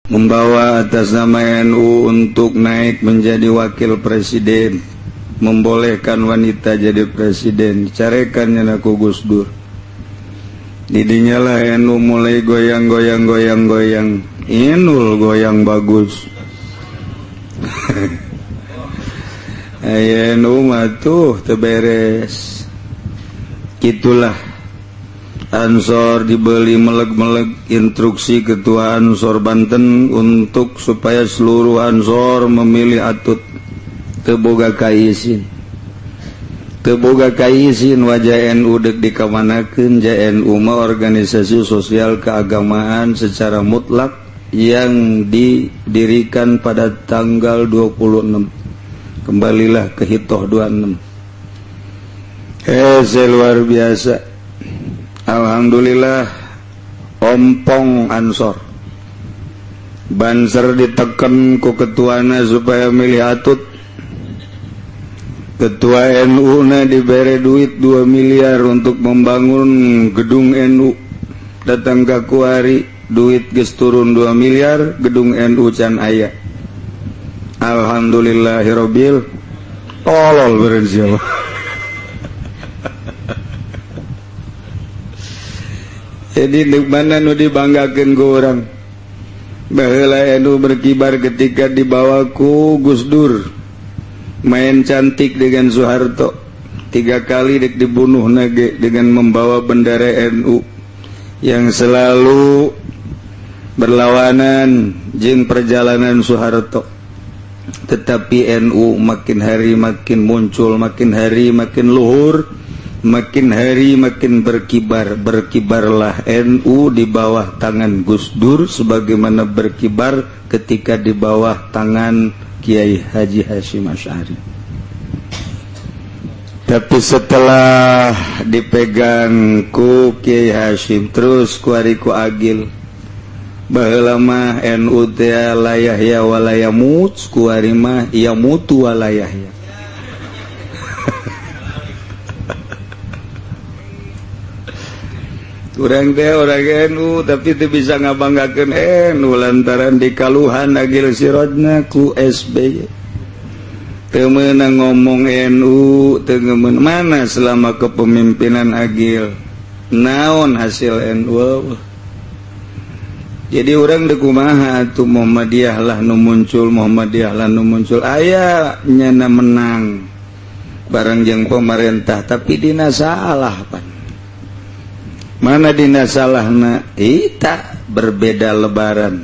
membawa atas nama NU untuk naik menjadi wakil presiden, membolehkan wanita jadi presiden, carekannya naku Gus Dur. Didinyalah NU mulai goyang, Inul goyang bagus. NU mah tuh teberes. Gitulah Ansor dibeli meleg-meleg instruksi Ketua Ansor Banten untuk supaya seluruh Ansor memilih Atut. Teboga kaisin wajah NU dek dikamanakeun. NU mah organisasi sosial keagamaan secara mutlak yang didirikan pada tanggal 26. Kembalilah ke Hitoh 26. Luar biasa. Alhamdulillah ompong Ansor. Banser diteken ku ketuana supaya milih Atut. Ketua NU na diberi duit 2 miliar untuk membangun gedung NU. Datang ke kuari, duit geus turun 2 miliar, gedung NU can aya. Alhamdulillahirabbil tolol beureun siapa. Jadi di mana nu dibanggakeun ku urang. Baheula NU berkibar ketika dibawa ku Gus Dur. Main cantik dengan Soeharto 3 kali dibunuh nage dengan membawa bendera NU yang selalu berlawanan jeung perjalanan Soeharto. Tetapi NU makin hari makin muncul, makin hari makin luhur, makin hari makin berkibar. Berkibarlah NU di bawah tangan Gus Dur sebagaimana berkibar ketika di bawah tangan Kiai Haji Hasyim Asy'ari. Tapi setelah dipegang ku Kiai Hasyim terus kuari ku Agil, baheula mah NU teh layahya walayamut, kuari mah yamutu walayahya. Urang teh orang NU tapi teu bisa ngabanggakeun NU lantaran dikaluhan Agil Sirodna ku SBY. Teu meunang ngomong NU, teu ngeun mana selama kepemimpinan Agil. Naon hasil NU? Jadi urang deuk kumaha atuh Muhammadiyah lah nu muncul, Muhammadiyah lah nu muncul. Aya nyana menang bareng jeung pemerintah tapi dina salah pan. Mana dina salahna? Ita berbeda lebaran.